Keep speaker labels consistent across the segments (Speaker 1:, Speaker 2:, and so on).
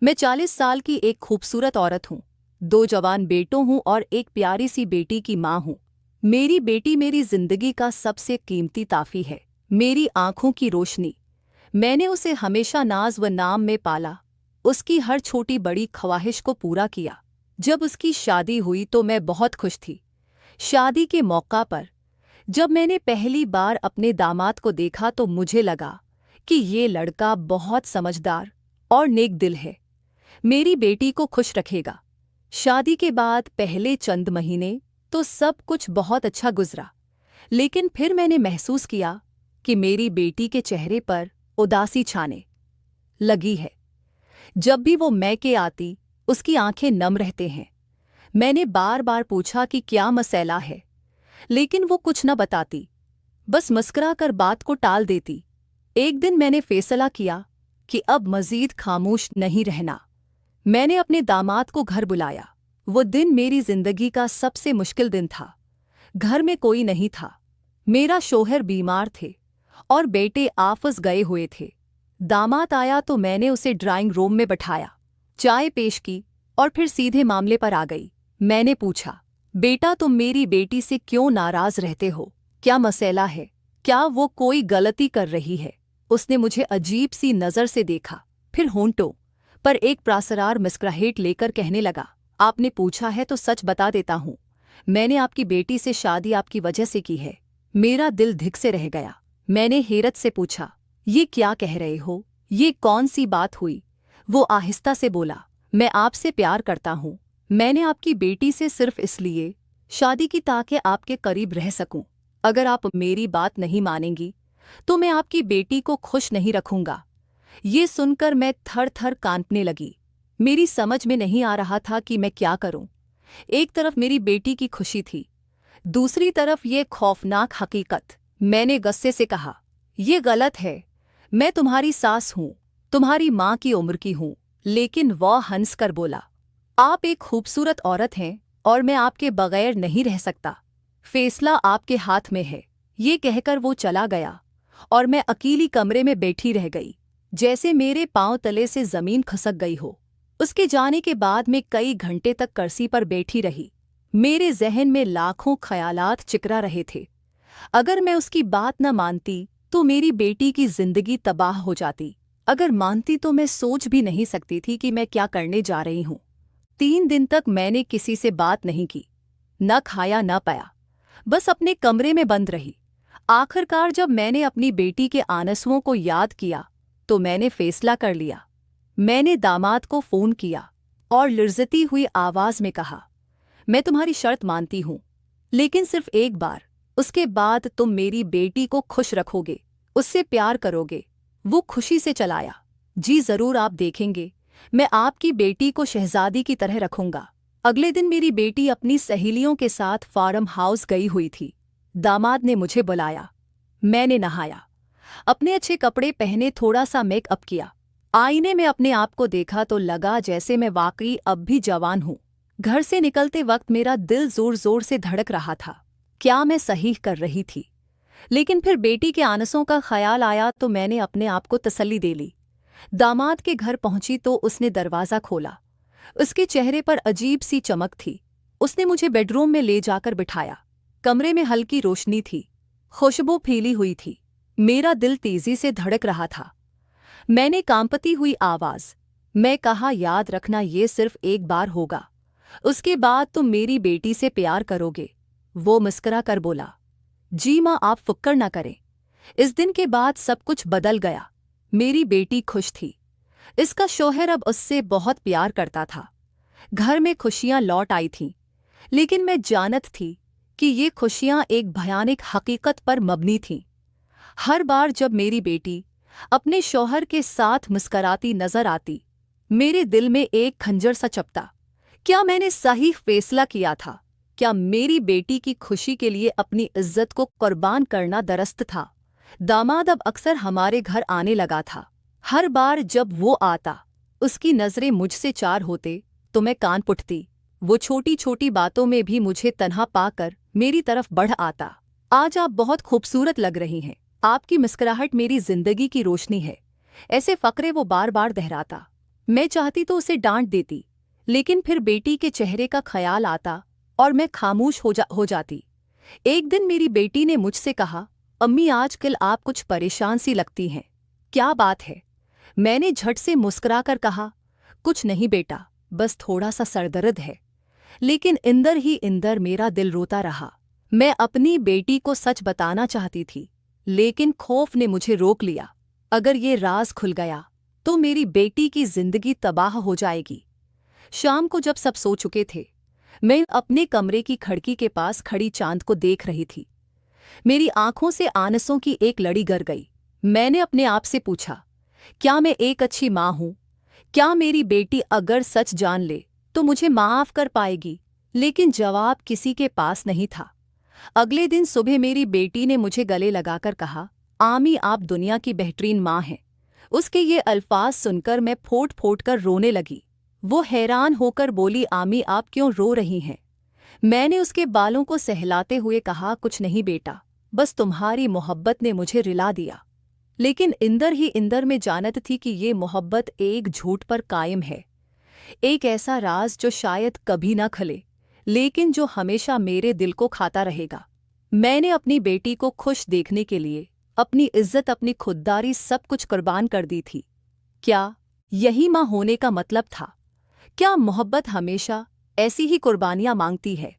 Speaker 1: मैं 40 साल की एक खूबसूरत औरत हूँ। 2 जवान बेटों हूँ और एक प्यारी सी बेटी की माँ हूँ। मेरी बेटी मेरी जिंदगी का सबसे कीमती ताफ़ी है, मेरी आंखों की रोशनी। मैंने उसे हमेशा नाज व नाम में पाला, उसकी हर छोटी बड़ी ख्वाहिश को पूरा किया। जब उसकी शादी हुई तो मैं बहुत खुश थी। शादी के मौका पर जब मैंने पहली बार अपने दामाद को देखा तो मुझे लगा कि ये लड़का बहुत समझदार और नेक दिल है, मेरी बेटी को खुश रखेगा। शादी के बाद पहले चंद महीने तो सब कुछ बहुत अच्छा गुजरा, लेकिन फिर मैंने महसूस किया कि मेरी बेटी के चेहरे पर उदासी छाने लगी है। जब भी वो मैके आती, उसकी आंखें नम रहते हैं। मैंने बार बार पूछा कि क्या मसला है, लेकिन वो कुछ न बताती, बस मुस्कुरा कर बात को टाल देती। एक दिन मैंने फैसला किया कि अब मजीद खामोश नहीं रहना। मैंने अपने दामाद को घर बुलाया। वो दिन मेरी जिंदगी का सबसे मुश्किल दिन था। घर में कोई नहीं था, मेरा शौहर बीमार थे और बेटे आफस गए हुए थे। दामाद आया तो मैंने उसे ड्राइंग रूम में बैठाया, चाय पेश की और फिर सीधे मामले पर आ गई। मैंने पूछा, बेटा तुम मेरी बेटी से क्यों नाराज रहते हो? क्या मसला है? क्या वो कोई गलती कर रही है? उसने मुझे अजीब सी नज़र से देखा, फिर होंठों पर एक प्रासरार मुस्कुराहट लेकर कहने लगा, आपने पूछा है तो सच बता देता हूँ। मैंने आपकी बेटी से शादी आपकी वजह से की है। मेरा दिल धिक से रह गया। मैंने हैरत से पूछा, ये क्या कह रहे हो? ये कौन सी बात हुई? वो आहिस्ता से बोला, मैं आपसे प्यार करता हूँ। मैंने आपकी बेटी से सिर्फ इसलिए शादी की ताकि आपके करीब रह सकूं। अगर आप मेरी बात नहीं मानेंगी तो मैं आपकी बेटी को खुश नहीं रखूंगा। ये सुनकर मैं थर थर कांपने लगी। मेरी समझ में नहीं आ रहा था कि मैं क्या करूं। एक तरफ मेरी बेटी की खुशी थी, दूसरी तरफ ये खौफनाक हकीकत। मैंने गुस्से से कहा, ये गलत है। मैं तुम्हारी सास हूं, तुम्हारी माँ की उम्र की हूं। लेकिन वह हंसकर बोला, आप एक खूबसूरत औरत हैं और मैं आपके बगैर नहीं रह सकता। फैसला आपके हाथ में है। ये कहकर वो चला गया और मैं अकेली कमरे में बैठी रह गई, जैसे मेरे पांव तले से जमीन खिसक गई हो। उसके जाने के बाद मैं कई घंटे तक कुर्सी पर बैठी रही। मेरे जहन में लाखों ख्यालात चिकरा रहे थे। अगर मैं उसकी बात न मानती तो मेरी बेटी की जिंदगी तबाह हो जाती। अगर मानती तो मैं सोच भी नहीं सकती थी कि मैं क्या करने जा रही हूँ। 3 दिन तक मैंने किसी से बात नहीं की, न खाया न पाया, बस अपने कमरे में बंद रही। आखिरकार जब मैंने अपनी बेटी के आंसुओं को याद किया तो मैंने फैसला कर लिया। मैंने दामाद को फोन किया और लर्जती हुई आवाज में कहा, मैं तुम्हारी शर्त मानती हूं, लेकिन सिर्फ एक बार। उसके बाद तुम मेरी बेटी को खुश रखोगे, उससे प्यार करोगे। वो खुशी से चलाया, जी जरूर, आप देखेंगे, मैं आपकी बेटी को शहजादी की तरह रखूंगा। अगले दिन मेरी बेटी अपनी सहेलियों के साथ फार्म हाउस गई हुई थी। दामाद ने मुझे बुलाया। मैंने नहाया, अपने अच्छे कपड़े पहने, थोड़ा सा मेकअप किया। आईने में अपने आप को देखा तो लगा जैसे मैं वाकई अब भी जवान हूँ। घर से निकलते वक्त मेरा दिल जोर जोर से धड़क रहा था। क्या मैं सही कर रही थी? लेकिन फिर बेटी के आंसुओं का ख्याल आया तो मैंने अपने आप को तसल्ली दे ली। दामाद के घर पहुंची तो उसने दरवाज़ा खोला। उसके चेहरे पर अजीब सी चमक थी। उसने मुझे बेडरूम में ले जाकर बिठाया। कमरे में हल्की रोशनी थी, खुशबू फैली हुई थी। मेरा दिल तेजी से धड़क रहा था। मैंने कांपती हुई आवाज मैं कहा, याद रखना, ये सिर्फ एक बार होगा, उसके बाद तुम मेरी बेटी से प्यार करोगे। वो मुस्कुरा कर बोला, जी माँ, आप फिक्र न करें। इस दिन के बाद सब कुछ बदल गया। मेरी बेटी खुश थी, इसका शौहर अब उससे बहुत प्यार करता था। घर में खुशियां लौट आई थीं, लेकिन मैं जानत थी कि ये खुशियां एक भयानक हकीकत पर मबनी थीं। हर बार जब मेरी बेटी अपने शौहर के साथ मुस्कराती नजर आती, मेरे दिल में एक खंजर सा चपता। क्या मैंने सही फैसला किया था? क्या मेरी बेटी की खुशी के लिए अपनी इज्जत को कुर्बान करना दुरुस्त था? दामाद अब अक्सर हमारे घर आने लगा था। हर बार जब वो आता, उसकी नजरें मुझसे चार होते तो मैं कान पुटती। वो छोटी छोटी बातों में भी मुझे तन्हा पाकर मेरी तरफ बढ़ आता। आज आप बहुत खूबसूरत लग रही हैं, आपकी मुस्कुराहट मेरी जिंदगी की रोशनी है। ऐसे फकरे वो बार बार दोहराता। मैं चाहती तो उसे डांट देती, लेकिन फिर बेटी के चेहरे का ख्याल आता और मैं खामोश हो जाती। एक दिन मेरी बेटी ने मुझसे कहा, अम्मी आजकल आप कुछ परेशान सी लगती हैं, क्या बात है? मैंने झट से मुस्कुराकर कहा, कुछ नहीं बेटा, बस थोड़ा सा सरदर्द है। लेकिन इंदर ही इंदर मेरा दिल रोता रहा। मैं अपनी बेटी को सच बताना चाहती थी, लेकिन खौफ ने मुझे रोक लिया। अगर ये राज खुल गया तो मेरी बेटी की जिंदगी तबाह हो जाएगी। शाम को जब सब सो चुके थे, मैं अपने कमरे की खिड़की के पास खड़ी चांद को देख रही थी। मेरी आंखों से आंसुओं की एक लड़ी गिर गई। मैंने अपने आप से पूछा, क्या मैं एक अच्छी माँ हूँ? क्या मेरी बेटी अगर सच जान ले तो मुझे माफ कर पाएगी? लेकिन जवाब किसी के पास नहीं था। अगले दिन सुबह मेरी बेटी ने मुझे गले लगाकर कहा, आमी आप दुनिया की बेहतरीन माँ हैं। उसके ये अल्फाज सुनकर मैं फूट फूट कर रोने लगी। वो हैरान होकर बोली, आमी आप क्यों रो रही हैं? मैंने उसके बालों को सहलाते हुए कहा, कुछ नहीं बेटा, बस तुम्हारी मोहब्बत ने मुझे रिला दिया। लेकिन इंदर ही इंदर में जानत थी कि ये मोहब्बत एक झूठ पर कायम है, एक ऐसा राज जो शायद कभी न खले, लेकिन जो हमेशा मेरे दिल को खाता रहेगा। मैंने अपनी बेटी को खुश देखने के लिए अपनी इज्जत, अपनी खुददारी सब कुछ कुर्बान कर दी थी। क्या यही माँ होने का मतलब था? क्या मोहब्बत हमेशा ऐसी ही कुर्बानियां मांगती है?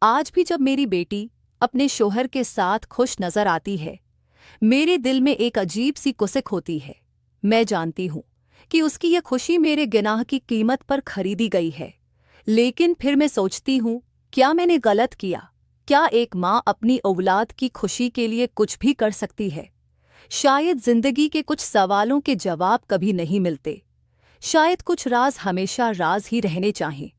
Speaker 1: आज भी जब मेरी बेटी अपने शोहर के साथ खुश नजर आती है, मेरे दिल में एक अजीब सी कुसिक होती है। मैं जानती हूँ कि उसकी यह खुशी मेरे गुनाह की कीमत पर खरीदी गई है, लेकिन फिर मैं सोचती हूँ, क्या मैंने गलत किया? क्या एक माँ अपनी औलाद की खुशी के लिए कुछ भी कर सकती है? शायद जिंदगी के कुछ सवालों के जवाब कभी नहीं मिलते। शायद कुछ राज हमेशा राज ही रहने चाहिए।